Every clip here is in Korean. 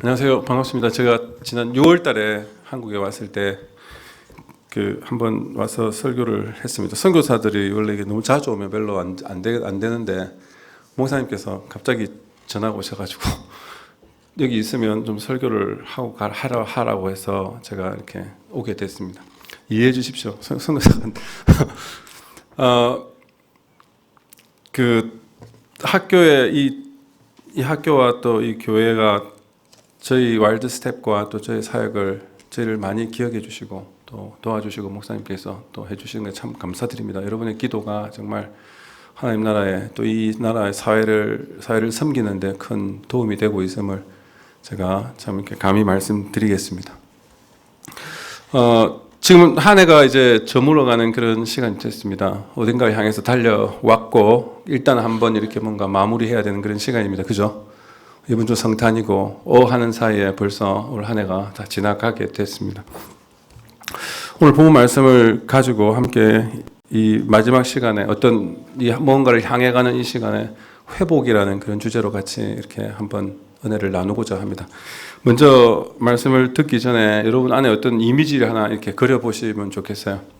안녕하세요. 반갑습니다. 제가 지난 6월 달에 한국에 왔을 때 한번 와서 설교를 했습니다. 선교사들이 원래 이게 너무 자주 오면 별로 안 되는데 목사님께서 갑자기 전화가 오셔가지고 여기 있으면 좀 설교를 하라고 해서 제가 이렇게 오게 됐습니다. 이해해 주십시오. 선교사는 학교에 이 학교와 또 이 교회가 저희 와일드 스텝과 또 저희 사역을 저희를 많이 기억해 주시고 또 도와주시고 목사님께서 또 해주시는 게 참 감사드립니다. 여러분의 기도가 정말 하나님 나라에 또 이 나라의 사회를 섬기는데 큰 도움이 되고 있음을 제가 참 이렇게 감히 말씀드리겠습니다. 지금 한 해가 이제 저물어가는 그런 시간이 됐습니다. 어딘가 향해서 달려왔고 일단 한번 이렇게 뭔가 마무리해야 되는 그런 시간입니다. 그죠? 이번 주 성탄이고 하는 사이에 벌써 올 한 해가 다 지나가게 됐습니다. 오늘 본문 말씀을 가지고 함께 이 마지막 시간에 어떤 이 뭔가를 향해 가는 이 시간에 회복이라는 그런 주제로 같이 이렇게 한번 은혜를 나누고자 합니다. 먼저 말씀을 듣기 전에 여러분 안에 어떤 이미지를 하나 이렇게 그려보시면 좋겠어요.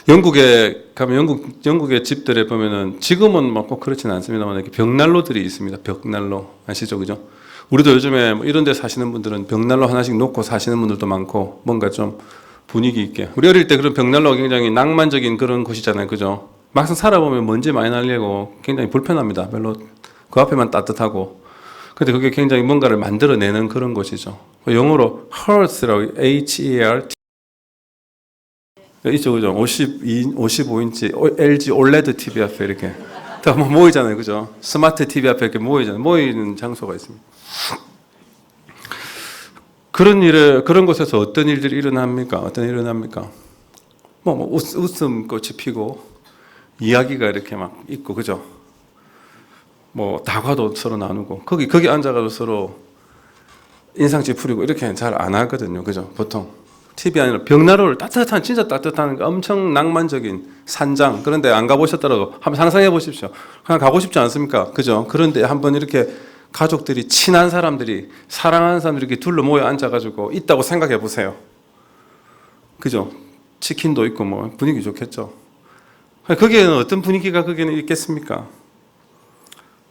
영국에 가면 영국의 집들에 보면은 지금은 뭐 꼭 그렇지는 않습니다만 이렇게 벽난로들이 있습니다. 벽난로 아시죠, 그죠? 우리도 요즘에 뭐 이런 데 사시는 분들은 벽난로 하나씩 놓고 사시는 분들도 많고 뭔가 좀 분위기 있게. 우리 어릴 때 그런 벽난로가 굉장히 낭만적인 그런 곳이잖아요, 그죠? 막상 살아보면 먼지 많이 날리고 굉장히 불편합니다. 별로 그 앞에만 따뜻하고. 근데 그게 굉장히 뭔가를 만들어내는 그런 곳이죠. 영어로 hearth라고 H-E-A-R-T 있죠, 그죠? 55인치 LG OLED TV 앞에 이렇게 다 모이잖아요, 그죠? 스마트 TV 앞에 이렇게 모이는 장소가 있습니다. 그런 곳에서 어떤 일들이 일어납니까? 웃음꽃이 피고 이야기가 이렇게 막 있고, 그죠? 뭐 다과도 서로 나누고 거기 앉아가지고 서로 인상 찌푸리고 이렇게 잘 안 하거든요, 그죠? 보통. TV 아니라 벽난로를 진짜 따뜻한 엄청 낭만적인 산장, 그런데 안 가보셨더라도 한번 상상해 보십시오. 그냥 가고 싶지 않습니까? 그죠? 그런데 한번 이렇게 가족들이, 친한 사람들이, 사랑하는 사람들이 이렇게 둘러 모여 앉아가지고 있다고 생각해 보세요. 그죠? 치킨도 있고 뭐 분위기 좋겠죠. 거기에는 어떤 분위기가 거기에는 있겠습니까?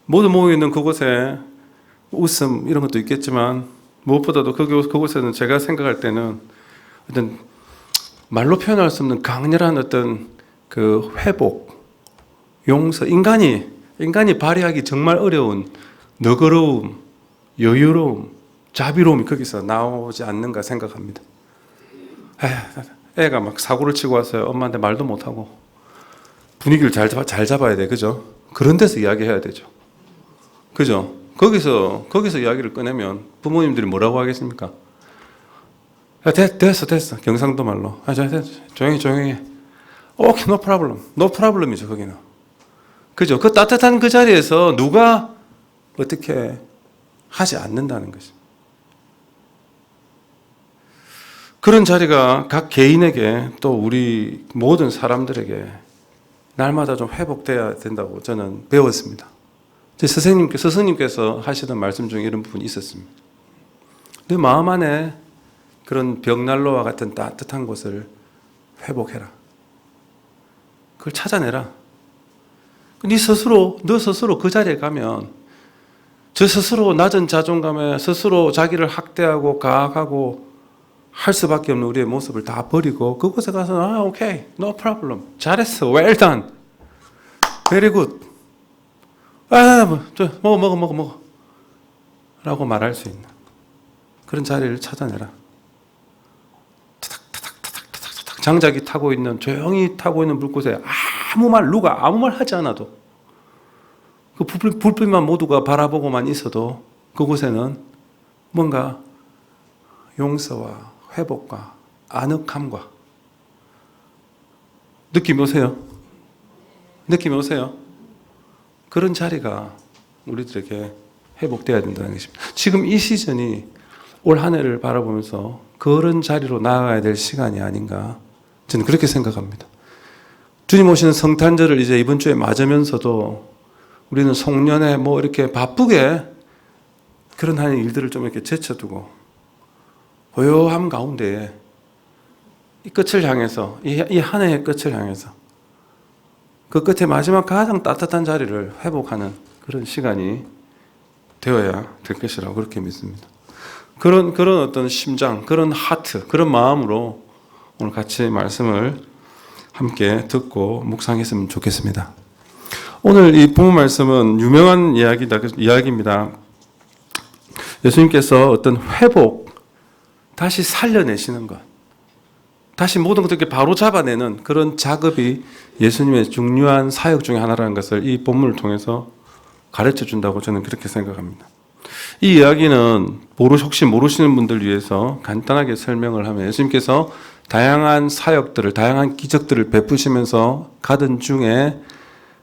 모두 모여 있는 그곳에 웃음 이런 것도 있겠지만 무엇보다도 그곳에는 제가 생각할 때는 어떤 말로 표현할 수 없는 강렬한 어떤 그 회복, 용서, 인간이 발휘하기 정말 어려운 너그러움, 여유로움, 자비로움이 거기서 나오지 않는가 생각합니다. 애가 막 사고를 치고 왔어요. 엄마한테 말도 못하고 분위기를 잘 잡아야 돼, 그죠? 그런 데서 이야기해야 되죠, 그죠? 거기서 이야기를 꺼내면 부모님들이 뭐라고 하겠습니까? 됐어. 경상도 말로. 조용히 해. no problem. no problem이죠, 거기는. 그죠? 그 따뜻한 그 자리에서 누가 어떻게 하지 않는다는 것이. 그런 자리가 각 개인에게 또 우리 모든 사람들에게 날마다 좀 회복돼야 된다고 저는 배웠습니다. 제 스승님께서 하시던 말씀 중에 이런 부분이 있었습니다. 내 마음 안에 그런 벽난로와 같은 따뜻한 곳을 회복해라. 그걸 찾아내라. 너 스스로 그 자리에 가면 저 스스로 낮은 자존감에 스스로 자기를 학대하고 가학하고 할 수밖에 없는 우리의 모습을 다 버리고 그곳에 가서 오케이, no problem, 잘했어, well done, very good, 먹어 라고 말할 수 있는 그런 자리를 찾아내라. 장작이 조용히 타고 있는 불꽃에 누가 아무 말 하지 않아도 그 불빛만 모두가 바라보고만 있어도 그곳에는 뭔가 용서와 회복과 아늑함과 느낌이 오세요? 그런 자리가 우리들에게 회복돼야 된다는 것입니다. 지금 이 시즌이 올 한 해를 바라보면서 그런 자리로 나아가야 될 시간이 아닌가 저는 그렇게 생각합니다. 주님 오시는 성탄절을 이제 이번 주에 맞으면서도 우리는 송년회 이렇게 바쁘게 그런 하나의 일들을 좀 이렇게 제쳐두고 고요함 가운데에 이 끝을 향해서 이 한 해의 끝을 향해서 그 끝에 마지막 가장 따뜻한 자리를 회복하는 그런 시간이 되어야 될 것이라고 그렇게 믿습니다. 그런 어떤 심장, 그런 하트, 그런 마음으로 오늘 같이 말씀을 함께 듣고 묵상했으면 좋겠습니다. 오늘 이 본문 말씀은 유명한 이야기입니다. 예수님께서 어떤 회복, 다시 살려내시는 것, 다시 모든 것을 이렇게 바로 잡아내는 그런 작업이 예수님의 중요한 사역 중에 하나라는 것을 이 본문을 통해서 가르쳐 준다고 저는 그렇게 생각합니다. 이 이야기는 혹시 모르시는 분들 위해서 간단하게 설명을 하면 예수님께서 다양한 사역들을, 다양한 기적들을 베푸시면서 가던 중에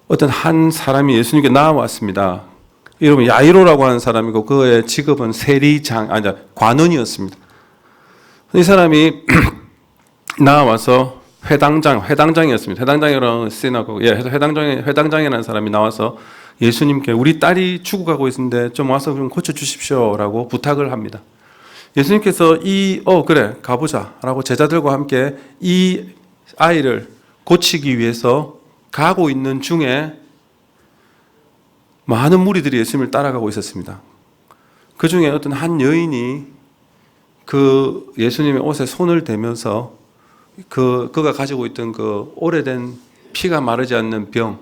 어떤 한 사람이 예수님께 나와왔습니다. 이름은 야이로라고 하는 사람이고 그의 직업은 관원이었습니다. 이 사람이 나와서 회당장이었습니다. 회당장이라는 회당장이라는 사람이 나와서 예수님께 우리 딸이 죽어가고 있는데 좀 와서 좀 고쳐주십시오라고 부탁을 합니다. 예수님께서 그래 가보자라고 제자들과 함께 이 아이를 고치기 위해서 가고 있는 중에 많은 무리들이 예수님을 따라가고 있었습니다. 그 중에 어떤 한 여인이 그 예수님의 옷에 손을 대면서 그가 가지고 있던 그 오래된 피가 마르지 않는 병,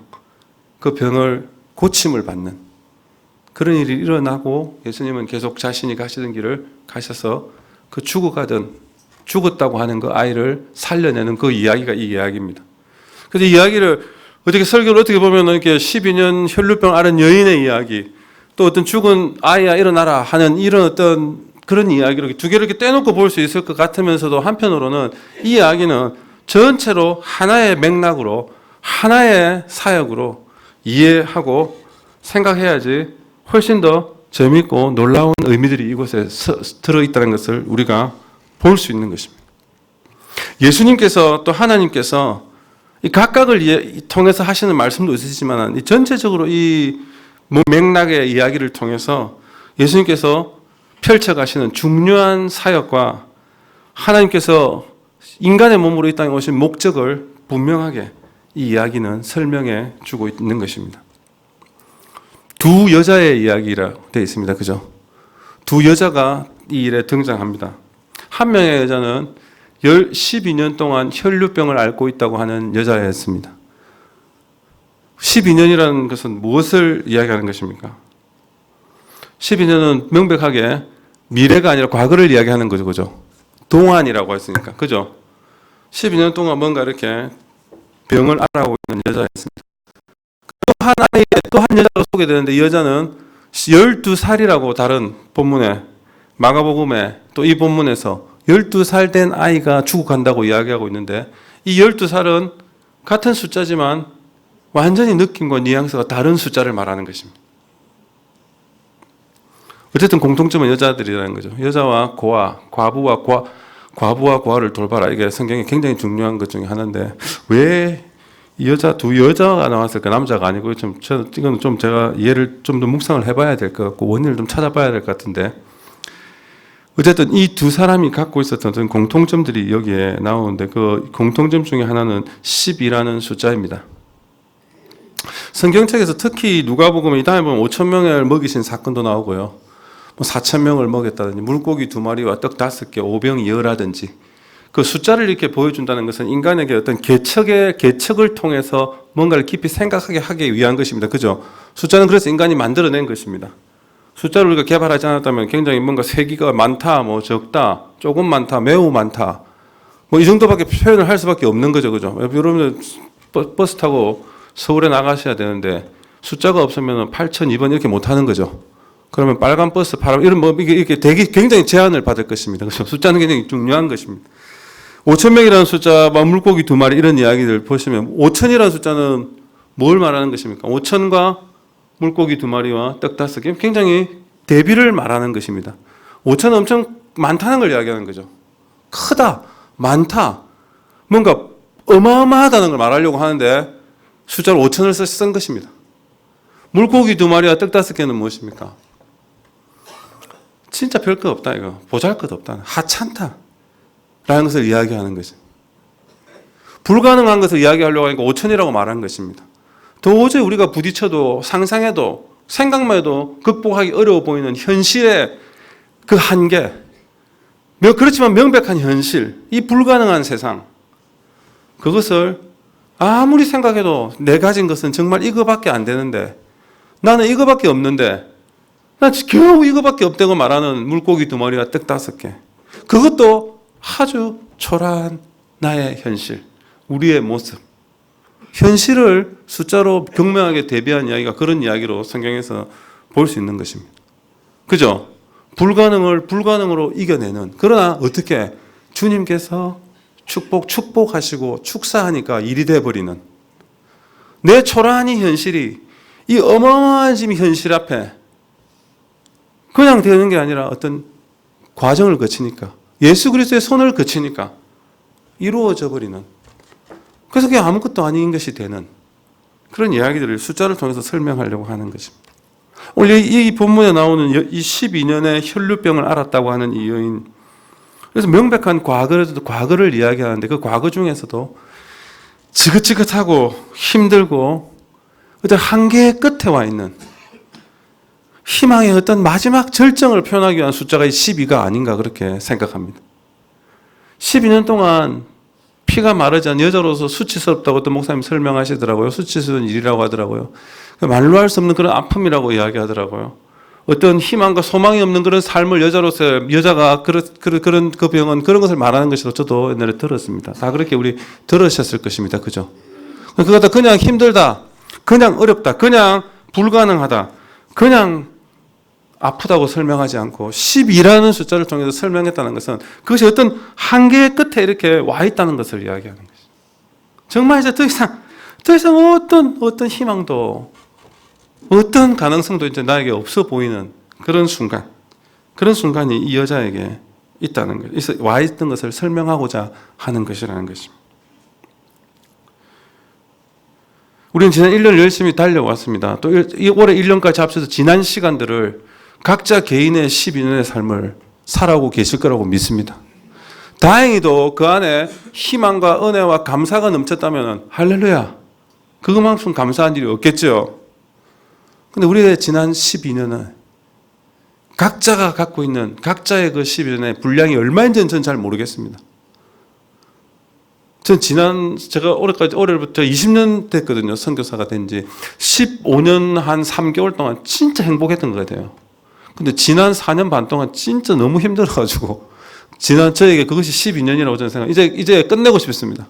그 병을 고침을 받는 그런 일이 일어나고 예수님은 계속 자신이 가시던 길을 가셔서 그 죽었다고 하는 그 아이를 살려내는 그 이야기가 이 이야기입니다. 그래서 이 이야기를 설교를 어떻게 보면 이렇게 12년 혈루병 앓은 여인의 이야기, 또 어떤 죽은 아이야 일어나라 하는 이런 어떤 그런 이야기를 두 개를 이렇게 떼놓고 볼 수 있을 것 같으면서도 한편으로는 이 이야기는 전체로 하나의 맥락으로 하나의 사역으로 이해하고 생각해야지 훨씬 더 재미있고 놀라운 의미들이 이곳에 들어있다는 것을 우리가 볼 수 있는 것입니다. 예수님께서 또 하나님께서 이 각각을 통해서 하시는 말씀도 있으시지만 전체적으로 이 맥락의 이야기를 통해서 예수님께서 펼쳐가시는 중요한 사역과 하나님께서 인간의 몸으로 이 땅에 오신 목적을 분명하게 이 이야기는 설명해 주고 있는 것입니다. 두 여자의 이야기라 되어 있습니다. 그죠? 두 여자가 이 일에 등장합니다. 한 명의 여자는 12년 동안 혈루병을 앓고 있다고 하는 여자였습니다. 12년이라는 것은 무엇을 이야기하는 것입니까? 12년은 명백하게 미래가 아니라 과거를 이야기하는 거죠. 그죠? 동안이라고 했으니까. 그죠? 12년 동안 뭔가 이렇게 병을 앓아오고 있는 여자였습니다. 또 한 여자가 소개되는데 이 여자는 12살이라고 다른 본문에 마가복음에 또 이 본문에서 12살 된 아이가 죽어간다고 이야기하고 있는데 이 12살은 같은 숫자지만 완전히 느낌과 뉘앙스가 다른 숫자를 말하는 것입니다. 어쨌든 공통점은 여자들이라는 거죠. 여자와 고아, 과부와 고아를 돌봐라. 이게 성경에 굉장히 중요한 것 중에 하나인데 왜 두 여자가 나왔을까? 남자가 아니고 이건 좀 제가 이해를 좀 더 묵상을 해봐야 될 것 같고 원인을 좀 찾아봐야 될 것 같은데 어쨌든 이 두 사람이 갖고 있었던 어떤 공통점들이 여기에 나오는데 그 공통점 중에 하나는 10이라는 숫자입니다. 성경책에서 특히 누가복음 이 다음에 보면 5,000명을 먹이신 사건도 나오고요. 4,000명을 먹였다든지 물고기 2마리와 떡 5개, 오병 이어라든지 그 숫자를 이렇게 보여준다는 것은 인간에게 어떤 계측을 통해서 뭔가를 깊이 생각하게 하기 위한 것입니다. 그죠? 숫자는 그래서 인간이 만들어낸 것입니다. 숫자를 우리가 개발하지 않았다면 굉장히 뭔가 세기가 많다, 적다, 조금 많다, 매우 많다. 이 정도밖에 표현을 할 수밖에 없는 거죠. 그죠? 여러분들 버스 타고 서울에 나가셔야 되는데 숫자가 없으면 8,002번 이렇게 못 하는 거죠. 그러면 빨간 버스, 파란, 이런 이렇게 되게 굉장히 제한을 받을 것입니다. 그래서 숫자는 굉장히 중요한 것입니다. 5,000명이라는 숫자와 물고기 2마리 이런 이야기들 보시면 5,000이라는 숫자는 뭘 말하는 것입니까? 5,000과 물고기 2마리와 떡 5개 굉장히 대비를 말하는 것입니다. 5,000은 엄청 많다는 걸 이야기하는 거죠. 크다, 많다, 뭔가 어마어마하다는 걸 말하려고 하는데 숫자를 5,000을 쓴 것입니다. 물고기 2마리와 떡 5개는 무엇입니까? 진짜 별 것 없다 이거. 보잘것없다. 하찮다. 라는 것을 이야기하는 거죠. 불가능한 것을 이야기하려고 하니까 5천이라고 말한 것입니다. 도저히 우리가 부딪혀도 상상해도 생각만 해도 극복하기 어려워 보이는 현실의 그 한계, 그렇지만 명백한 현실, 이 불가능한 세상, 그것을 아무리 생각해도 내 가진 것은 정말 이거밖에 안 되는데, 나는 이거밖에 없는데, 난 겨우 이거밖에 없다고 말하는 물고기 2마리와 떡 5개, 그것도 아주 초라한 나의 현실, 우리의 모습, 현실을 숫자로 경명하게 대비한 이야기가 그런 이야기로 성경에서 볼 수 있는 것입니다. 그죠? 불가능을 불가능으로 이겨내는, 그러나 어떻게 주님께서 축복하시고 축사하니까 일이 돼버리는, 내 초라한 이 현실이 이 어마어마한 지금 현실 앞에 그냥 되는 게 아니라 어떤 과정을 거치니까, 예수 그리스도의 손을 거치니까 이루어져 버리는, 그래서 그게 아무것도 아닌 것이 되는 그런 이야기들을 숫자를 통해서 설명하려고 하는 것입니다. 오늘 이 본문에 나오는 이 12년의 혈류병을 앓았다고 하는 이 여인, 그래서 명백한 과거를 이야기하는데 그 과거 중에서도 지긋지긋하고 힘들고 어떤 한계의 끝에 와 있는 희망의 어떤 마지막 절정을 표현하기 위한 숫자가 이 12가 아닌가 그렇게 생각합니다. 12년 동안 피가 마르지 않은 여자로서 수치스럽다고 어떤 목사님 설명하시더라고요. 수치스러운 일이라고 하더라고요. 말로 할 수 없는 그런 아픔이라고 이야기하더라고요. 어떤 희망과 소망이 없는 그런 삶을 여자로서, 여자가 그런 그 병은 그런 것을 말하는 것으로 저도 옛날에 들었습니다. 다 그렇게 우리 들으셨을 것입니다. 그죠? 그거다 그냥 힘들다, 그냥 어렵다, 그냥 불가능하다, 그냥 아프다고 설명하지 않고 12라는 숫자를 통해서 설명했다는 것은 그것이 어떤 한계의 끝에 이렇게 와 있다는 것을 이야기하는 것이죠. 정말 이제 더 이상 어떤 희망도 어떤 가능성도 이제 나에게 없어 보이는 그런 순간이 이 여자에게 있다는 것, 와 있던 것을 설명하고자 하는 것이라는 것입니다. 우리는 지난 1년 열심히 달려왔습니다. 또 올해 1년까지 합쳐서 지난 시간들을 각자 개인의 12년의 삶을 살아오고 계실 거라고 믿습니다. 다행히도 그 안에 희망과 은혜와 감사가 넘쳤다면 할렐루야, 그것만큼 감사한 일이 없겠죠. 근데 우리의 지난 12년은 각자가 갖고 있는 각자의 그 12년의 분량이 얼마인지는 저는 잘 모르겠습니다. 제가 올해부터 20년 됐거든요. 선교사가 된 지 15년 한 3개월 동안 진짜 행복했던 것 같아요. 근데 지난 4년 반 동안 진짜 너무 힘들어가지고 저에게 그것이 12년이라고 저는 이제 끝내고 싶습니다.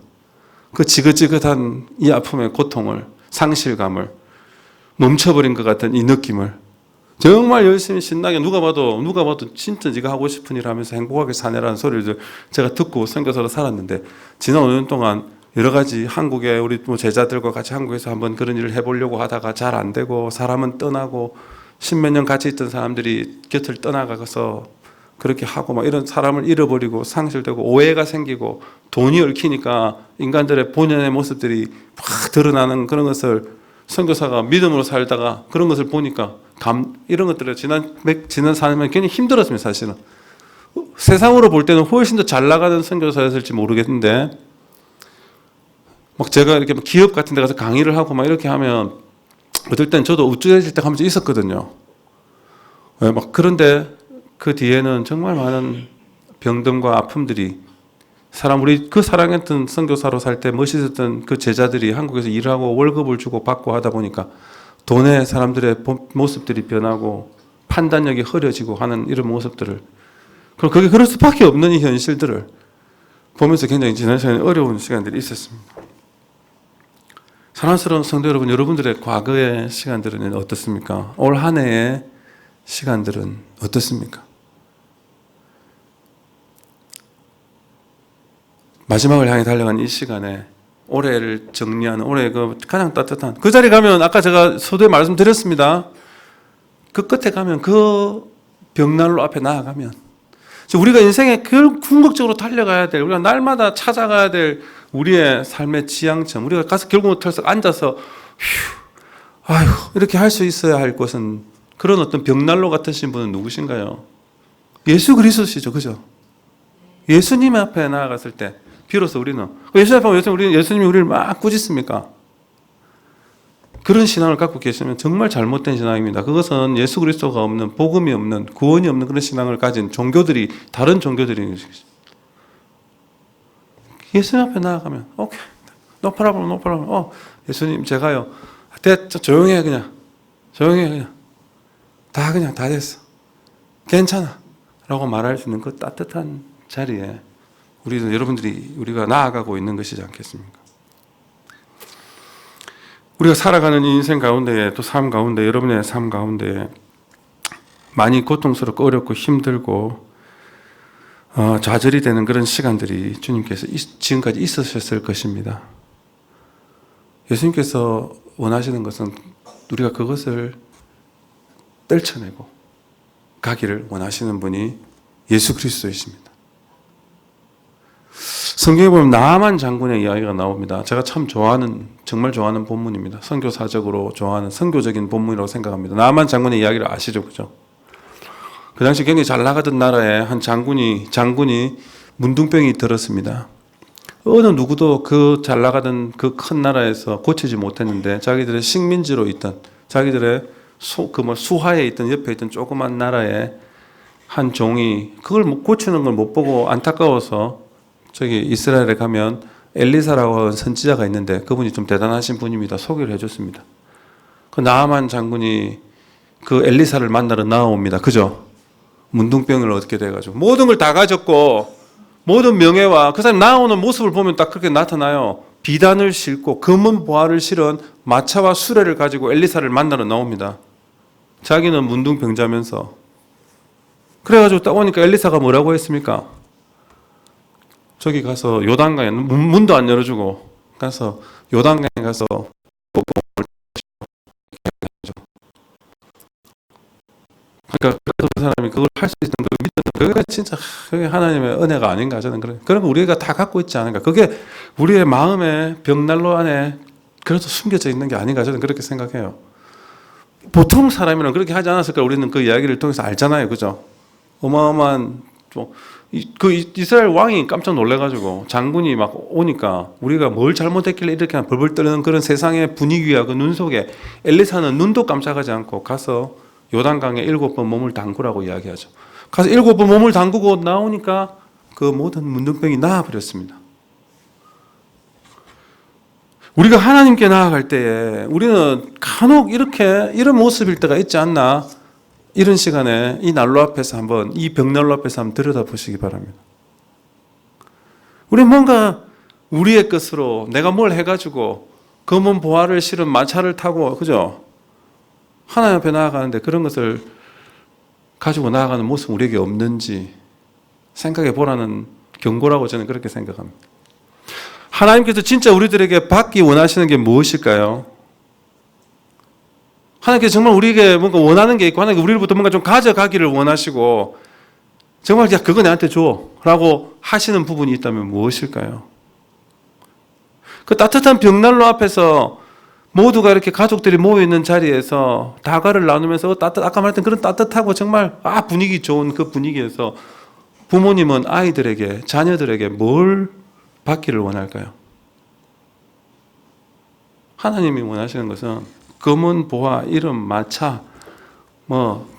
그 지긋지긋한 이 아픔의 고통을, 상실감을, 멈춰버린 것 같은 이 느낌을 정말 열심히 신나게 누가 봐도 진짜 네가 하고 싶은 일 하면서 행복하게 사내라는 소리를 제가 듣고 선교사로 살았는데, 지난 5년 동안 여러 가지 한국에 우리 제자들과 같이 한국에서 한번 그런 일을 해보려고 하다가 잘 안 되고, 사람은 떠나고, 십몇 년 같이 있던 사람들이 곁을 떠나가서 그렇게 하고 막 이런 사람을 잃어버리고 상실되고 오해가 생기고 돈이 얽히니까 인간들의 본연의 모습들이 확 드러나는 그런 것을 선교사가 믿음으로 살다가 그런 것을 보니까 이런 것들을 지난 4년간 굉장히 힘들었습니다. 사실은 세상으로 볼 때는 훨씬 더 잘 나가는 선교사였을지 모르겠는데, 막 제가 이렇게 기업 같은 데 가서 강의를 하고 막 이렇게 하면 어떨 땐 저도 우쭐해질 때가 한 번 있었거든요. 그런데 그 뒤에는 정말 많은 병듦과 아픔들이 우리 그 사랑했던 선교사로 살 때 멋있었던 그 제자들이 한국에서 일하고 월급을 주고 받고 하다 보니까 돈에 사람들의 모습들이 변하고 판단력이 흐려지고 하는 이런 모습들을, 그럼 그게 그럴 수밖에 없는 이 현실들을 보면서 굉장히 지난 시간에 어려운 시간들이 있었습니다. 사랑스러운 성도 여러분, 여러분들의 과거의 시간들은 어떻습니까? 올 한 해의 시간들은 어떻습니까? 마지막을 향해 달려간 이 시간에 올해를 정리하는, 올해 그 가장 따뜻한 그 자리 가면, 아까 제가 서두에 말씀드렸습니다. 그 끝에 가면, 그 벽난로 앞에 나아가면 우리가 인생에 궁극적으로 달려가야 될, 우리가 날마다 찾아가야 될 우리의 삶의 지향점, 우리가 가서 결국은 털썩 앉아서 이렇게 할 수 있어야 할 것은, 그런 어떤 벽난로 같으신 분은 누구신가요? 예수 그리스도시죠. 그죠? 예수님 앞에 나아갔을 때 비로소 우리는 예수님 앞에 예수님이 우리를 막 꾸짖습니까? 그런 신앙을 갖고 계시면 정말 잘못된 신앙입니다. 그것은 예수 그리스도가 없는, 복음이 없는, 구원이 없는 그런 신앙을 가진 종교들이, 다른 종교들이 있습니다. 예수님 앞에 나아가면 오케이, no problem, no problem. 예수님 제가요, 조용해 그냥, 조용해 그냥, 다 됐어, 괜찮아 라고 말할 수 있는 그 따뜻한 자리에 우리가 나아가고 있는 것이지 않겠습니까? 우리가 살아가는 인생 가운데에, 또 삶 가운데, 여러분의 삶 가운데에 많이 고통스럽고 어렵고 힘들고 좌절이 되는 그런 시간들이 주님께서 지금까지 있으셨을 것입니다. 예수님께서 원하시는 것은 우리가 그것을 떨쳐내고 가기를 원하시는 분이 예수 그리스도이십니다. 성경에 보면 나아만 장군의 이야기가 나옵니다. 제가 정말 좋아하는 본문입니다. 선교사적으로 좋아하는 선교적인 본문이라고 생각합니다. 나아만 장군의 이야기를 아시죠? 그죠? 그 당시 굉장히 잘 나가던 나라에 한 장군이 문둥병이 들었습니다. 어느 누구도 그 잘 나가던 그 큰 나라에서 고치지 못했는데 자기들의 식민지로 있던, 자기들의 수하에 있던, 옆에 있던 조그만 나라에 한 종이 그걸 고치는 걸 못 보고 안타까워서 저기 이스라엘에 가면 엘리사라고 하는 선지자가 있는데 그분이 좀 대단하신 분입니다. 소개를 해줬습니다. 그 나아만 장군이 그 엘리사를 만나러 나옵니다. 그죠? 문둥병을 얻게 돼가지고 모든 걸 다 가졌고 모든 명예와 그 사람 나오는 모습을 보면 딱 그렇게 나타나요. 비단을 싣고 검은 보화를 실은 마차와 수레를 가지고 엘리사를 만나러 나옵니다. 자기는 문둥병자면서. 그래가지고 딱 오니까 엘리사가 뭐라고 했습니까? 저기 가서 요단강에 문도 안 열어주고 가서 요단강에 가서 그러니까 그 사람이 그걸 할 수 있는 걸 믿는, 그게 진짜 그게 하나님의 은혜가 아닌가 저는 그런 거 우리가 다 갖고 있지 않은가. 그게 우리의 마음의 벽난로 안에 그래도 숨겨져 있는 게 아닌가 저는 그렇게 생각해요. 보통 사람이면 그렇게 하지 않았을까. 우리는 그 이야기를 통해서 알잖아요. 그죠? 어마어마한 그 이스라엘 왕이 깜짝 놀래가지고 장군이 막 오니까 우리가 뭘 잘못했길래 이렇게 벌벌 떠는 그런 세상의 분위기와 그 눈 속에 엘리사는 눈도 깜짝하지 않고 가서 요단강에 7번 몸을 담그라고 이야기하죠. 가서 7번 몸을 담그고 나오니까 그 모든 문둥병이 나아버렸습니다. 우리가 하나님께 나아갈 때에 우리는 간혹 이런 모습일 때가 있지 않나. 이런 시간에 이 난로 앞에서 이 벽난로 앞에서 한번 들여다보시기 바랍니다. 우리 뭔가 우리의 것으로 내가 뭘 해가지고 검은 보화를 실은 마차를 타고, 그죠? 하나님 앞에 나아가는데 그런 것을 가지고 나아가는 모습 우리에게 없는지 생각해 보라는 경고라고 저는 그렇게 생각합니다. 하나님께서 진짜 우리들에게 받기 원하시는 게 무엇일까요? 하나님께서 정말 우리에게 뭔가 원하는 게 있고 하나님께서 우리로부터 뭔가 좀 가져가기를 원하시고 정말 야 그거 내한테 줘 라고 하시는 부분이 있다면 무엇일까요? 그 따뜻한 벽난로 앞에서 모두가 이렇게 가족들이 모여있는 자리에서 다과를 나누면서 아까 말했던 그런 따뜻하고 정말 분위기 좋은 그 분위기에서 부모님은 아이들에게, 자녀들에게 뭘 받기를 원할까요? 하나님이 원하시는 것은 검은 보화, 이름, 마차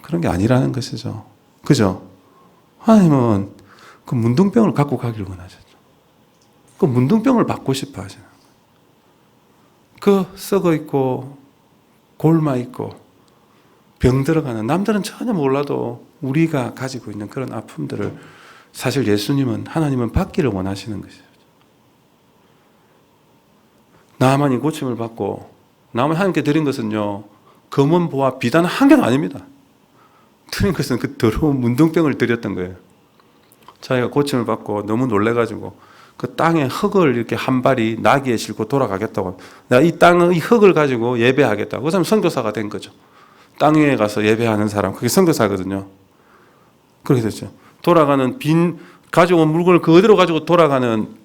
그런 게 아니라는 것이죠. 그죠? 하나님은 그 문둥병을 갖고 가기를 원하셨죠. 그 문둥병을 받고 싶어 하시는 거예요. 그 썩어 있고 골마 있고 병 들어가는, 남들은 전혀 몰라도 우리가 가지고 있는 그런 아픔들을 사실 하나님은 받기를 원하시는 것이죠. 나만이 고침을 받고 나만 하나님께 드린 것은요, 검은 보화 비단 한 개도 아닙니다. 드린 것은 그 더러운 문둥병을 드렸던 거예요. 자기가 고침을 받고 너무 놀래가지고 그 땅에 흙을 이렇게 한 발이 나귀에 싣고 돌아가겠다고. 내가 이 흙을 가지고 예배하겠다고. 그 사람 선교사가 된 거죠. 땅 위에 가서 예배하는 사람, 그게 선교사거든요. 그렇게 됐죠. 돌아가는 가져온 물건을 그대로 가지고 돌아가는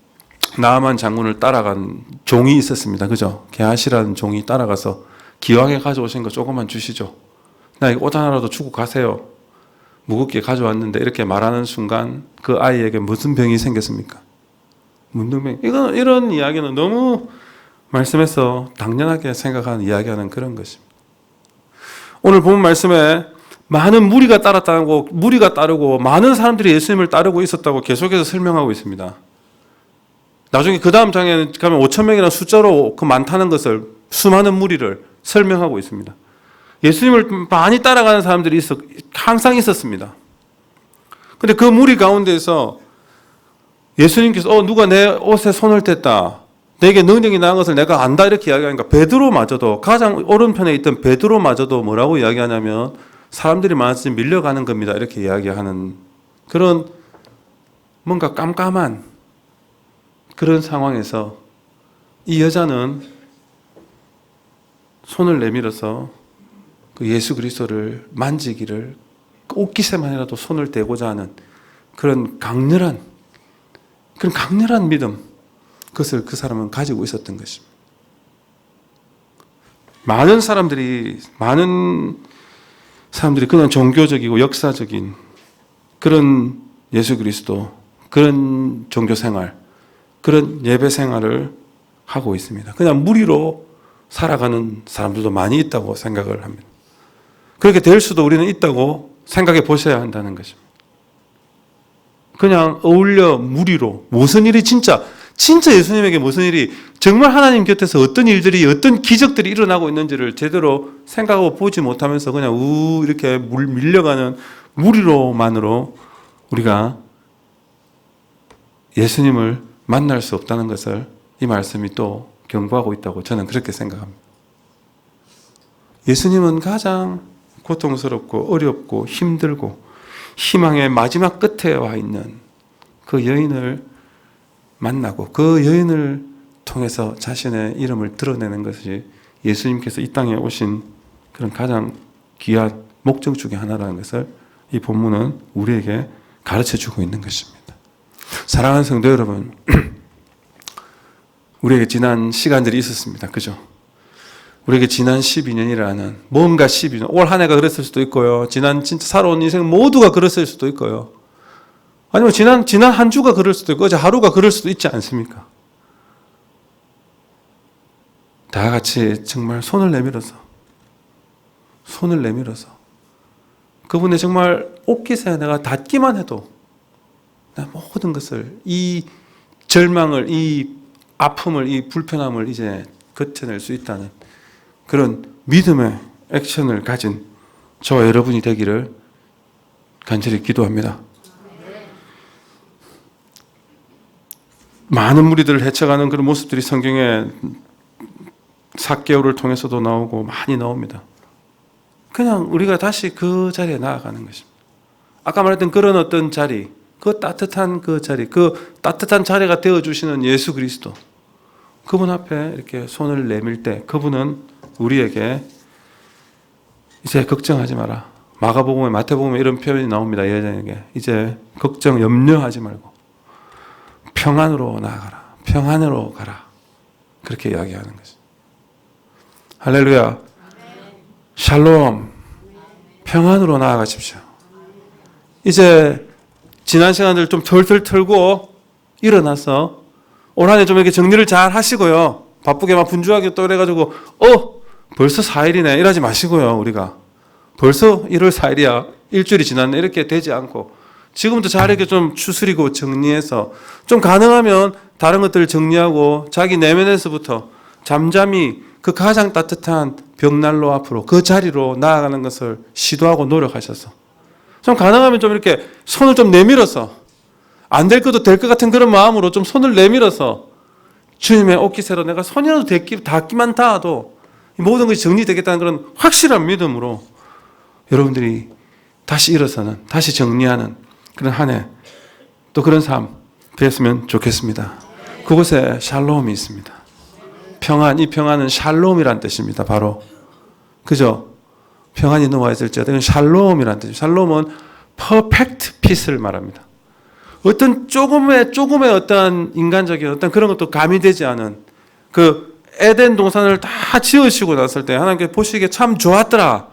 나아만 장군을 따라간 종이 있었습니다. 그죠? 게하시라는 종이 따라가서 기왕에 가져오신 거 조금만 주시죠. 나 이거 옷 하나라도 주고 가세요. 무겁게 가져왔는데 이렇게 말하는 순간 그 아이에게 무슨 병이 생겼습니까? 문둥병. 이런 이야기는 너무 말씀에서 당연하게 생각하는 이야기하는 그런 것입니다. 오늘 본 말씀에 많은 무리가 따르고 많은 사람들이 예수님을 따르고 있었다고 계속해서 설명하고 있습니다. 나중에 그 다음 장에 가면 5천 명이라는 숫자로 그 많다는 것을 수많은 무리를 설명하고 있습니다. 예수님을 많이 따라가는 사람들이 항상 있었습니다. 근데 그 무리 가운데서 예수님께서 누가 내 옷에 손을 댔다. 내게 능력이 나은 것을 내가 안다 이렇게 이야기하니까 베드로마저도 가장 오른편에 있던 베드로마저도 뭐라고 이야기하냐면 사람들이 많아서 밀려가는 겁니다. 이렇게 이야기하는 그런 뭔가 깜깜한 그런 상황에서 이 여자는 손을 내밀어서 그 예수 그리스도를 만지기를 옷깃에만이라도 손을 대고자 하는 그런 강렬한 믿음 그것을 그 사람은 가지고 있었던 것입니다. 많은 사람들이 그냥 종교적이고 역사적인 그런 예수 그리스도 그런 종교 생활 그런 예배 생활을 하고 있습니다. 그냥 무리로 살아가는 사람들도 많이 있다고 생각을 합니다. 그렇게 될 수도 우리는 있다고 생각해 보셔야 한다는 것입니다. 그냥 어울려 무리로 무슨 일이 진짜 예수님에게 무슨 일이 정말 하나님 곁에서 어떤 일들이 어떤 기적들이 일어나고 있는지를 제대로 생각하고 보지 못하면서 그냥 이렇게 밀려가는 무리로만으로 우리가 예수님을 만날 수 없다는 것을 이 말씀이 또 경고하고 있다고 저는 그렇게 생각합니다. 예수님은 가장 고통스럽고 어렵고 힘들고 희망의 마지막 끝에 와 있는 그 여인을 만나고 그 여인을 통해서 자신의 이름을 드러내는 것이 예수님께서 이 땅에 오신 그런 가장 귀한 목적 중에 하나라는 것을 이 본문은 우리에게 가르쳐주고 있는 것입니다. 사랑하는 성도 여러분, 우리에게 지난 시간들이 있었습니다. 그죠? 우리에게 지난 12년이라는 뭔가 12년, 올 한 해가 그랬을 수도 있고요. 지난 진짜 살아온 인생 모두가 그랬을 수도 있고요. 아니면 지난 한 주가 그럴 수도 있고 어제 하루가 그럴 수도 있지 않습니까? 다 같이 정말 손을 내밀어서 그분의 정말 옷깃에 내가 닿기만 해도 나 모든 것을 이 절망을 이 아픔을 이 불편함을 이제 거쳐낼 수 있다는 그런 믿음의 액션을 가진 저와 여러분이 되기를 간절히 기도합니다. 많은 무리들을 헤쳐가는 그런 모습들이 성경에 삭개오를 통해서도 나오고 많이 나옵니다. 그냥 우리가 다시 그 자리에 나아가는 것입니다. 아까 말했던 그런 어떤 자리, 그 따뜻한 그 자리, 그 따뜻한 자리가 되어주시는 예수 그리스도, 그분 앞에 이렇게 손을 내밀 때 그분은 우리에게 이제 걱정하지 마라. 마가복음에 마태복음에 이런 표현이 나옵니다. 여자에게 이제 걱정 염려하지 말고 평안으로 나아가라. 평안으로 가라. 그렇게 이야기하는 거죠. 할렐루야. 샬롬. 평안으로 나아가십시오. 이제 지난 시간들 좀 털털 털고 일어나서 올 한 해 좀 이렇게 정리를 잘 하시고요. 바쁘게 막 분주하게 또 이래가지고 벌써 4일이네 이러지 마시고요. 우리가 벌써 1월 4일이야 일주일이 지났네 이렇게 되지 않고 지금부터 잘 이렇게 좀 추스리고 정리해서 좀 가능하면 다른 것들을 정리하고 자기 내면에서부터 잠잠히 그 가장 따뜻한 벽난로 앞으로 그 자리로 나아가는 것을 시도하고 노력하셔서 좀 가능하면 좀 이렇게 손을 좀 내밀어서 안 될 것도 될 것 같은 그런 마음으로 좀 손을 내밀어서 주님의 옷깃으로 내가 손이라도 닿기만 닿아도 모든 것이 정리되겠다는 그런 확실한 믿음으로 여러분들이 다시 일어서는 다시 정리하는 그런 한 해 또 그런 삶 되었으면 좋겠습니다. 그곳에 샬롬이 있습니다. 평안, 이 평안은 샬롬이란 뜻입니다. 바로 그죠? 평안이 너와 있을지어다. 이건 샬롬이란 뜻이에요. 샬롬은 퍼펙트 피스를 말합니다. 어떤 조금의 어떤 인간적인 어떤 그런 것도 가미되지 않은 그 에덴 동산을 다 지으시고 났을 때 하나님께 보시기에 참 좋았더라.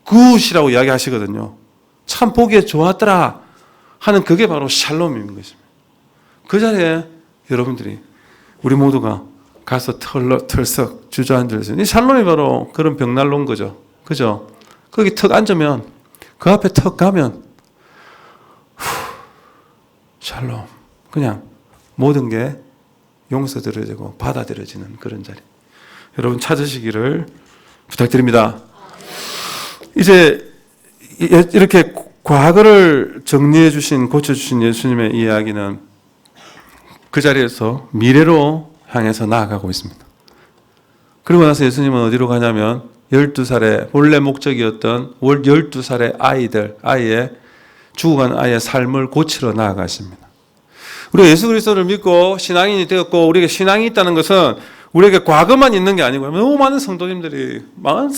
굿이라고 이야기하시거든요. 참 보기에 좋았더라 하는 그게 바로 샬롬인 것입니다. 그 자리에 여러분들이 우리 모두가 가서 털썩 주저앉으세요. 이 샬롬이 바로 그런 벽난로인 거죠. 그죠? 거기 턱 앉으면 그 앞에 턱 가면 샬롬 그냥 모든 게 용서드려지고 받아들여지는 그런 자리. 여러분 찾으시기를 부탁드립니다. 이제 이렇게 과거를 정리해 주신 고쳐주신 예수님의 이야기는 그 자리에서 미래로 향해서 나아가고 있습니다. 그리고 나서 예수님은 어디로 가냐면 12살의 본래 목적이었던 12살의 아이의 죽어간 아이의 삶을 고치러 나아가십니다. 우리가 예수 그리스도를 믿고 신앙인이 되었고 우리에게 신앙이 있다는 것은 우리에게 과거만 있는 게 아니고요. 너무 많은 성도님들이 많은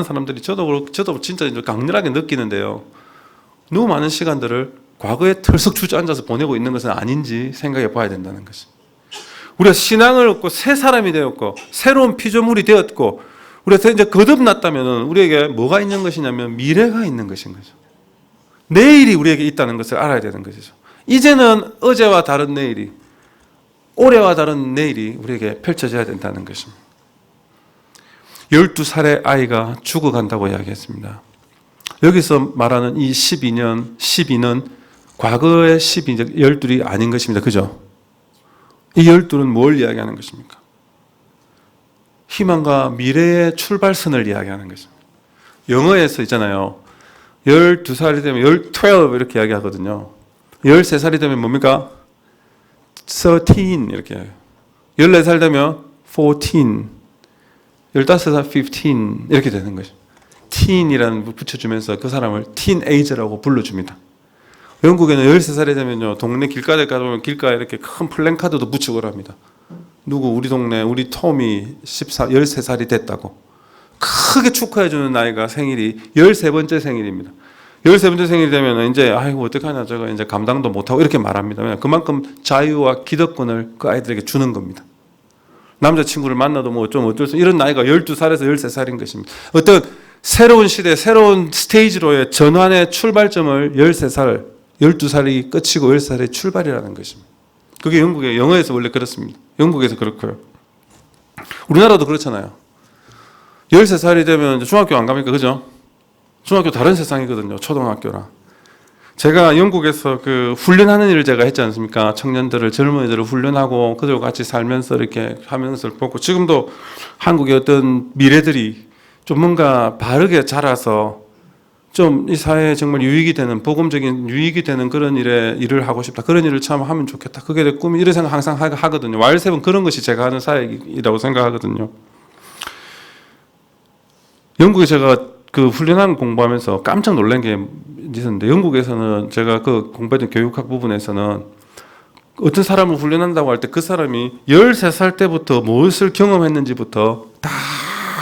사람들이 저도 진짜 강렬하게 느끼는데요. 너무 많은 시간들을 과거에 털썩 주저앉아서 보내고 있는 것은 아닌지 생각해 봐야 된다는 것입니다. 우리가 신앙을 얻고 새 사람이 되었고 새로운 피조물이 되었고 우리가 이제 거듭났다면 우리에게 뭐가 있는 것이냐면 미래가 있는 것인 거죠. 내일이 우리에게 있다는 것을 알아야 되는 것이죠. 이제는 어제와 다른 내일이 올해와 다른 내일이 우리에게 펼쳐져야 된다는 것입니다. 12살의 아이가 죽어간다고 이야기했습니다. 여기서 말하는 이 12는 과거의 12이 아닌 것입니다. 그죠? 이 12는 뭘 이야기하는 것입니까? 희망과 미래의 출발선을 이야기하는 것입니다. 영어에서 있잖아요. 12살이 되면 12 이렇게 이야기하거든요. 13살이 되면 뭡니까? 13 이렇게 해요. 14살 되면 14, 15살 15 이렇게 되는 거죠. teen이라는 붙여주면서 그 사람을 teenager라고 불러줍니다. 영국에는 13살이 되면요 동네 길가에 가보면 길가에 이렇게 큰 플랜카드도 붙이고 합니다. 누구 우리 동네 우리 톰이 13살이 됐다고 크게 축하해주는 나이가 생일이 13번째 생일입니다. 13번째 생일이 되면 이제 아이고 어떡하냐 저거 이제 감당도 못하고 이렇게 말합니다. 그만큼 자유와 기득권을 그 아이들에게 주는 겁니다. 남자친구를 만나도 뭐 좀 어쩔 수 이런 나이가 12살에서 13살인 것입니다. 어떤 새로운 시대 새로운 스테이지로의 전환의 출발점을 13살 12살이 끝이고 10살의 출발이라는 것입니다. 그게 영국의 영어에서 원래 그렇습니다. 영국에서 그렇고요. 우리나라도 그렇잖아요. 13살이 되면 중학교 안 갑니까? 그죠? 중학교 다른 세상이거든요. 초등학교랑. 제가 영국에서 그 훈련하는 일을 제가 했지 않습니까? 청년들을 젊은이들을 훈련하고 그들과 같이 살면서 이렇게 하면서 보고 지금도 한국의 어떤 미래들이 좀 뭔가 바르게 자라서 좀 이 사회에 정말 유익이 되는 복음적인 유익이 되는 그런 일을 하고 싶다. 그런 일을 참 하면 좋겠다. 그게 내 꿈이 이런 생각 항상 하거든요. 와일셉은 그런 것이 제가 하는 사역이라고 생각하거든요. 영국에 제가 그 훈련하는 공부하면서 깜짝 놀란 게 있었는데 영국에서는 제가 그 공부했던 교육학 부분에서는 어떤 사람을 훈련한다고 할 때 그 사람이 13살 때부터 무엇을 경험했는지부터 다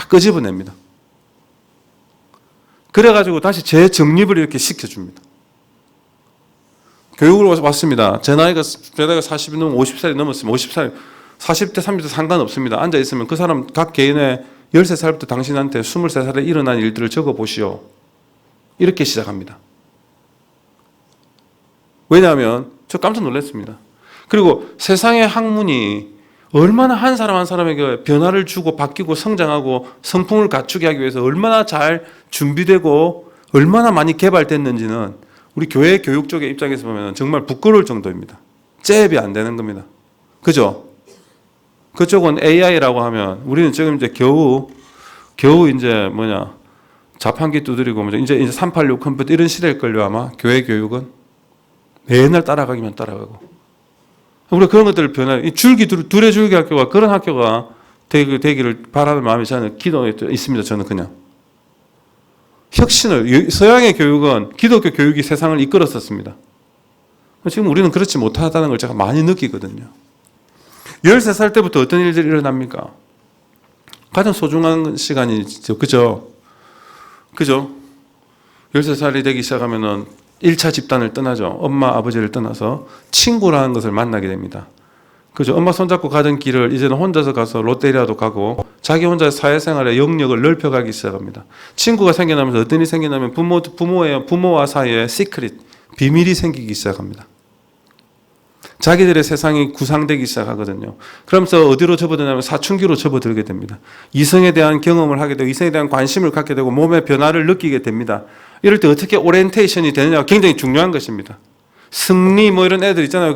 끄집어냅니다. 그래가지고 다시 재정립을 이렇게 시켜줍니다. 교육을 왔습니다. 제 나이가 40이 넘으면 50살이 넘었으면 50살, 40대, 30대 상관없습니다. 앉아있으면 그 사람 각 개인의 13살부터 당신한테 23살에 일어난 일들을 적어보시오. 이렇게 시작합니다. 왜냐하면 저 깜짝 놀랐습니다. 그리고 세상의 학문이 얼마나 한 사람 한 사람에게 변화를 주고 바뀌고 성장하고 성품을 갖추게 하기 위해서 얼마나 잘 준비되고 얼마나 많이 개발됐는지는 우리 교회 교육 쪽의 입장에서 보면 정말 부끄러울 정도입니다. 잽이 안 되는 겁니다. 그죠? 그쪽은 AI라고 하면 우리는 지금 이제 겨우 이제 자판기 두드리고 이제 386 컴퓨터 이런 시대일걸요 아마 교회 교육은 맨날 따라가기만 따라가고 우리가 그런 것들을 변화해 둘의 줄기 학교가 그런 학교가 되기를 바라는 마음이 저는 기도에 있습니다. 저는 그냥 혁신을 서양의 교육은 기독교 교육이 세상을 이끌었었습니다. 지금 우리는 그렇지 못하다는 걸 제가 많이 느끼거든요. 13살 때부터 어떤 일들이 일어납니까? 가장 소중한 시간이죠. 그죠? 13살이 되기 시작하면은 1차 집단을 떠나죠. 엄마, 아버지를 떠나서 친구라는 것을 만나게 됩니다. 그죠? 엄마 손잡고 가던 길을 이제는 혼자서 가서 롯데리아도 가고 자기 혼자 사회생활의 영역을 넓혀가기 시작합니다. 친구가 생겨나면서 어떤 일이 생기냐면 부모와 사이에 시크릿, 비밀이 생기기 시작합니다. 자기들의 세상이 구상되기 시작하거든요. 그러면서 어디로 접어드냐면 사춘기로 접어들게 됩니다. 이성에 대한 경험을 하게 되고 이성에 대한 관심을 갖게 되고 몸의 변화를 느끼게 됩니다. 이럴 때 어떻게 오리엔테이션이 되느냐가 굉장히 중요한 것입니다. 승리 뭐 이런 애들 있잖아요.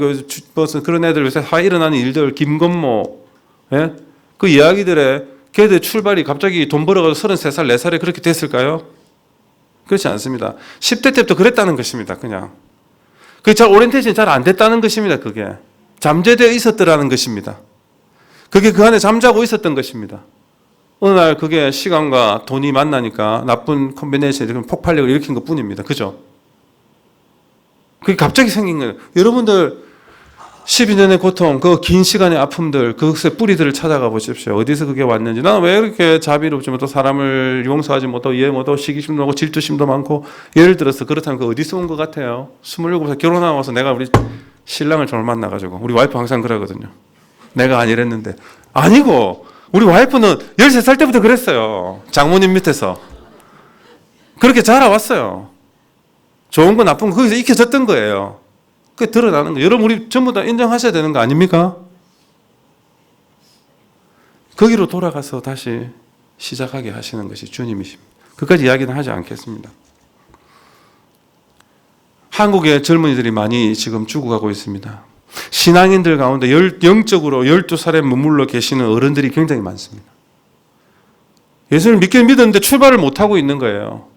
그런 애들 요새 사회 일어나는 일들 김건모 예? 그 이야기들에 걔들 출발이 갑자기 돈 벌어가지고 33살 4살에 그렇게 됐을까요? 그렇지 않습니다. 10대 때부터 그랬다는 것입니다. 그냥 그게 잘 오리엔테이션이 잘 안 됐다는 것입니다. 그게 잠재되어 있었더라는 것입니다. 그게 그 안에 잠자고 있었던 것입니다. 어느 날 그게 시간과 돈이 만나니까 나쁜 콤비네이션이 폭발력을 일으킨 것 뿐입니다. 그죠? 그게 갑자기 생긴 거예요. 여러분들 12년의 고통, 그 긴 시간의 아픔들, 그것의 뿌리들을 찾아가 보십시오. 어디서 그게 왔는지. 나는 왜 이렇게 자비롭지 못하고 사람을 용서하지 못하고 이해 못하고 시기심도 많고 질투심도 많고 예를 들어서 그렇다면 그 어디서 온 것 같아요? 27살 결혼하고 와서 내가 우리 신랑을 잘못 만나가지고 우리 와이프 항상 그러거든요. 내가 아니랬는데. 아니고 우리 와이프는 13살 때부터 그랬어요. 장모님 밑에서. 그렇게 자라왔어요. 좋은 거 나쁜 거 거기서 익혀졌던 거예요. 그게 드러나는 거예요. 여러분 우리 전부 다 인정하셔야 되는 거 아닙니까? 거기로 돌아가서 다시 시작하게 하시는 것이 주님이십니다. 그까지 이야기는 하지 않겠습니다. 한국의 젊은이들이 많이 지금 죽어가고 있습니다. 신앙인들 가운데 영적으로 12살에 머물러 계시는 어른들이 굉장히 많습니다. 예수를 믿긴 믿었는데 출발을 못하고 있는 거예요.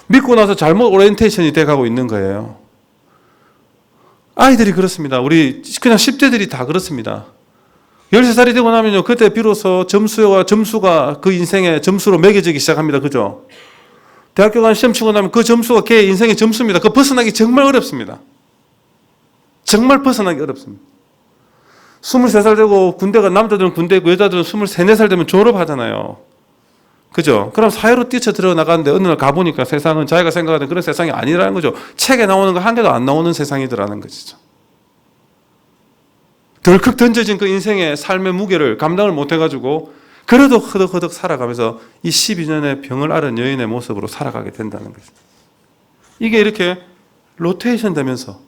믿고 나서 잘못 오리엔테이션이 돼가고 있는 거예요. 아이들이 그렇습니다. 우리 그냥 10대들이 다 그렇습니다. 13살이 되고 나면요, 그때 비로소 점수가 그 인생의 점수로 매겨지기 시작합니다. 그죠? 대학교 간 시험 치고 나면 그 점수가 걔의 인생의 점수입니다. 그 벗어나기 정말 어렵습니다. 정말 벗어나기 어렵습니다. 23살 되고 군대가 남자들은 군대 있고 여자들은 23, 4살 되면 졸업하잖아요. 그죠? 그럼 사회로 뛰쳐들어 나가는데 어느 날 가보니까 세상은 자기가 생각하는 그런 세상이 아니라는 거죠. 책에 나오는 거 한 개도 안 나오는 세상이더라는 것이죠. 덜컥 던져진 그 인생의 삶의 무게를 감당을 못해가지고 그래도 허덕허덕 살아가면서 이 12년의 병을 앓은 여인의 모습으로 살아가게 된다는 거죠. 이게 이렇게 로테이션 되면서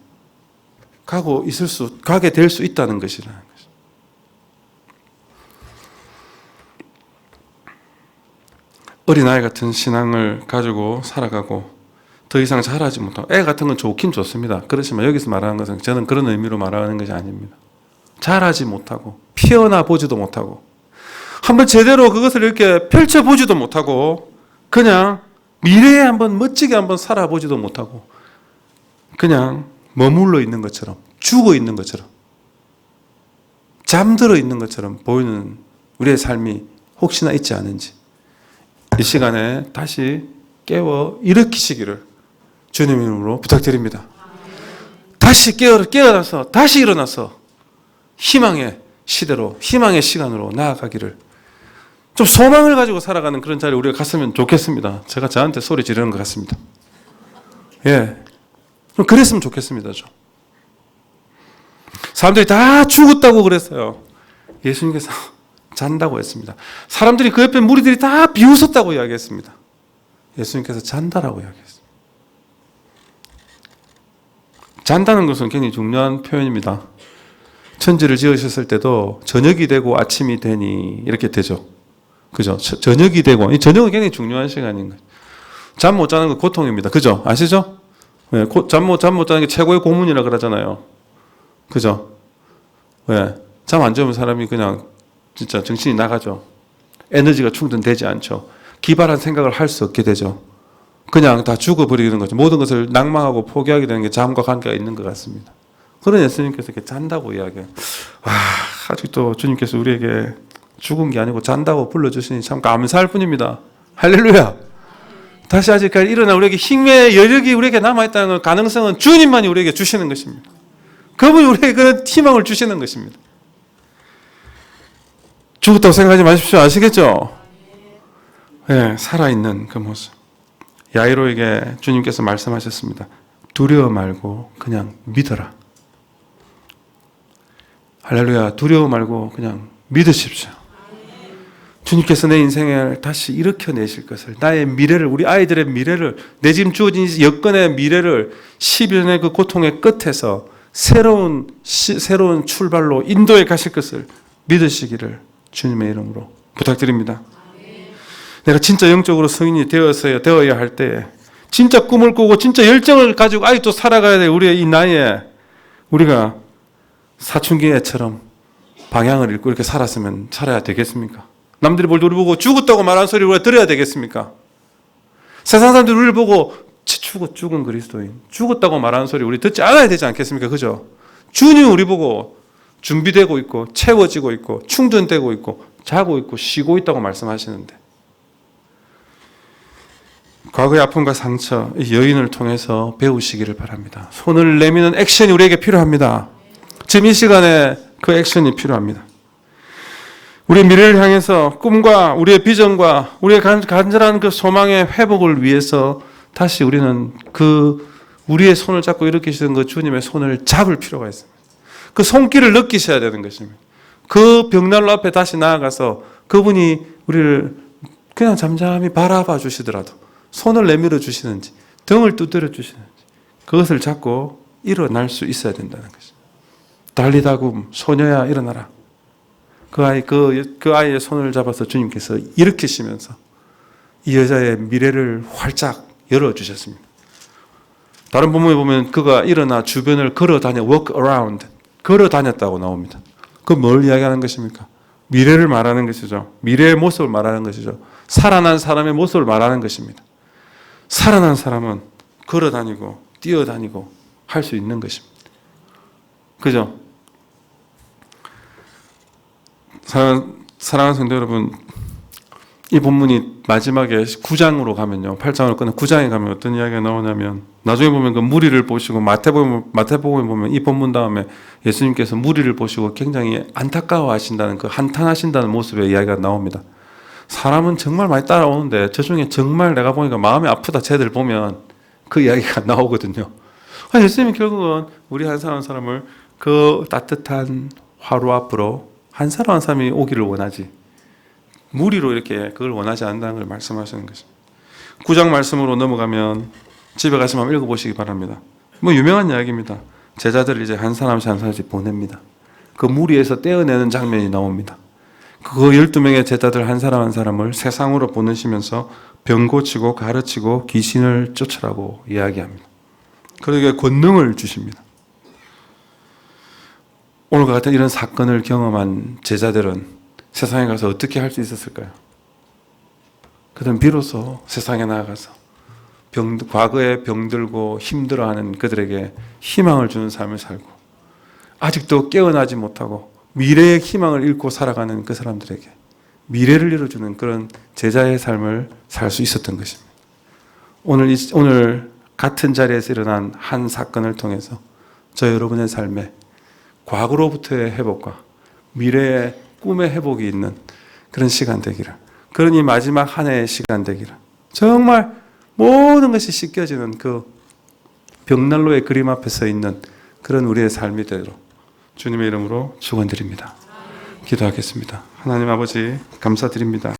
가게 될 수 있다는 것이라는 거죠. 어린아이 같은 신앙을 가지고 살아가고 더 이상 자라지 못하고 애 같은 건 좋긴 좋습니다. 그렇지만 여기서 말하는 것은 저는 그런 의미로 말하는 것이 아닙니다. 자라지 못하고 피어나 보지도 못하고 한번 제대로 그것을 이렇게 펼쳐보지도 못하고 그냥 미래에 한번 멋지게 한번 살아보지도 못하고 그냥 머물러 있는 것처럼 죽어 있는 것처럼 잠들어 있는 것처럼 보이는 우리의 삶이 혹시나 있지 않은지 이 시간에 다시 깨워 일으키시기를 주님 이름으로 부탁드립니다. 다시 깨어나서 다시 일어나서 희망의 시대로 희망의 시간으로 나아가기를 좀 소망을 가지고 살아가는 그런 자리에 우리가 갔으면 좋겠습니다. 제가 저한테 소리 지르는 것 같습니다. 예, 좀 그랬으면 좋겠습니다. 좀. 사람들이 다 죽었다고 그랬어요. 예수님께서 잔다고 했습니다. 사람들이 그 옆에 무리들이 다 비웃었다고 이야기했습니다. 예수님께서 잔다라고 이야기했습니다. 잔다는 것은 굉장히 중요한 표현입니다. 천지를 지으셨을 때도 저녁이 되고 아침이 되니 이렇게 되죠. 그죠? 저녁이 되고 이 저녁은 굉장히 중요한 시간인 거예요. 잠 못 자는 건 고통입니다. 그죠? 아시죠? 네, 잠 못 자는 게 최고의 고문이라 그러잖아요. 그죠? 네, 잠 안 자면 사람이 그냥 진짜 정신이 나가죠. 에너지가 충전되지 않죠. 기발한 생각을 할 수 없게 되죠. 그냥 다 죽어버리는 거죠. 모든 것을 낭망하고 포기하게 되는 게 잠과 관계가 있는 것 같습니다. 그런 예수님께서 이렇게 잔다고 이야기해요. 아직도 주님께서 우리에게 죽은 게 아니고 잔다고 불러주시니 참 감사할 뿐입니다. 할렐루야. 다시 아직까지 일어나 우리에게 힘의 여력이 우리에게 남아있다는 가능성은 주님만이 우리에게 주시는 것입니다. 그분이 우리에게 그런 희망을 주시는 것입니다. 죽었다고 생각하지 마십시오. 아시겠죠? 네, 살아있는 그 모습. 야이로에게 주님께서 말씀하셨습니다. 두려워 말고 그냥 믿어라. 할렐루야. 두려워 말고 그냥 믿으십시오. 주님께서 내 인생을 다시 일으켜내실 것을, 나의 미래를, 우리 아이들의 미래를, 내 지금 주어진 여건의 미래를 10여 년의 그 고통의 끝에서 새로운 출발로 인도에 가실 것을 믿으시기를 주님의 이름으로 부탁드립니다. 내가 진짜 영적으로 성인이 되어야 할 때에 진짜 꿈을 꾸고 진짜 열정을 가지고 아직도 살아가야 될 우리의 이 나이에 우리가 사춘기 애처럼 방향을 잃고 이렇게 살아야 되겠습니까? 남들이 뭘 우리 보고 죽었다고 말하는 소리를 우리가 들어야 되겠습니까? 세상 사람들이 우리를 보고 죽은 그리스도인, 죽었다고 말하는 소리 우리 듣지 않아야 되지 않겠습니까? 그죠? 주님이 우리 보고 준비되고 있고 채워지고 있고 충전되고 있고 자고 있고 쉬고 있다고 말씀하시는데, 과거의 아픔과 상처, 이 여인을 통해서 배우시기를 바랍니다. 손을 내미는 액션이 우리에게 필요합니다. 지금 이 시간에 그 액션이 필요합니다. 우리의 미래를 향해서 꿈과 우리의 비전과 우리의 간절한 그 소망의 회복을 위해서 다시 우리는 우리의 손을 잡고 일으키시는 그 주님의 손을 잡을 필요가 있습니다. 그 손길을 느끼셔야 되는 것입니다. 그 벽난로 앞에 다시 나아가서 그분이 우리를 그냥 잠잠히 바라봐 주시더라도 손을 내밀어 주시는지 등을 두드려 주시는지 그것을 잡고 일어날 수 있어야 된다는 것입니다. 달리다굼 소녀야 일어나라. 그 아이의 손을 잡아서 주님께서 일으키시면서 이 여자의 미래를 활짝 열어주셨습니다. 다른 본문에 보면 그가 일어나 주변을 걸어 다녀, walk around, 걸어 다녔다고 나옵니다. 그 뭘 이야기하는 것입니까? 미래를 말하는 것이죠. 미래의 모습을 말하는 것이죠. 살아난 사람의 모습을 말하는 것입니다. 살아난 사람은 걸어 다니고 뛰어다니고 할 수 있는 것입니다. 그죠? 사랑하는 성도 여러분, 이 본문이 마지막에 9장으로 가면요, 8장으로 끝나 9장에 가면 어떤 이야기가 나오냐면, 나중에 보면 그 무리를 보시고 마태복음에 보면 이 본문 다음에 예수님께서 무리를 보시고 굉장히 안타까워하신다는, 그 한탄하신다는 모습의 이야기가 나옵니다. 사람은 정말 많이 따라오는데 저 중에 정말 내가 보니까 마음이 아프다 쟤들 보면 그 이야기가 나오거든요. 예수님이 결국은 우리 한 사람 한 사람을 그 따뜻한 화로 앞으로 한 사람 한 사람이 오기를 원하지 무리로 이렇게 그걸 원하지 않는다는 걸 말씀하시는 것입니다. 9장 말씀으로 넘어가면 집에 가시면 한번 읽어보시기 바랍니다. 뭐 유명한 이야기입니다. 제자들을 이제 한 사람씩 한 사람씩 보냅니다. 그 무리에서 떼어내는 장면이 나옵니다. 그 12명의 제자들 한 사람 한 사람을 세상으로 보내시면서 병 고치고 가르치고 귀신을 쫓으라고 이야기합니다. 그러기에 권능을 주십니다. 오늘과 같은 이런 사건을 경험한 제자들은 세상에 가서 어떻게 할 수 있었을까요? 그들은 비로소 세상에 나아가서 과거에 병들고 힘들어하는 그들에게 희망을 주는 삶을 살고, 아직도 깨어나지 못하고 미래의 희망을 잃고 살아가는 그 사람들에게 미래를 열어주는 그런 제자의 삶을 살 수 있었던 것입니다. 오늘 같은 자리에서 일어난 한 사건을 통해서 저 여러분의 삶에 과거로부터의 회복과 미래의 꿈의 회복이 있는 그런 시간 되기를, 그런 이 마지막 한 해의 시간 되기를, 정말 모든 것이 씻겨지는 그 벽난로의 그림 앞에 서 있는 그런 우리의 삶이 되도록 주님의 이름으로 축원드립니다. 기도하겠습니다. 하나님 아버지 감사드립니다.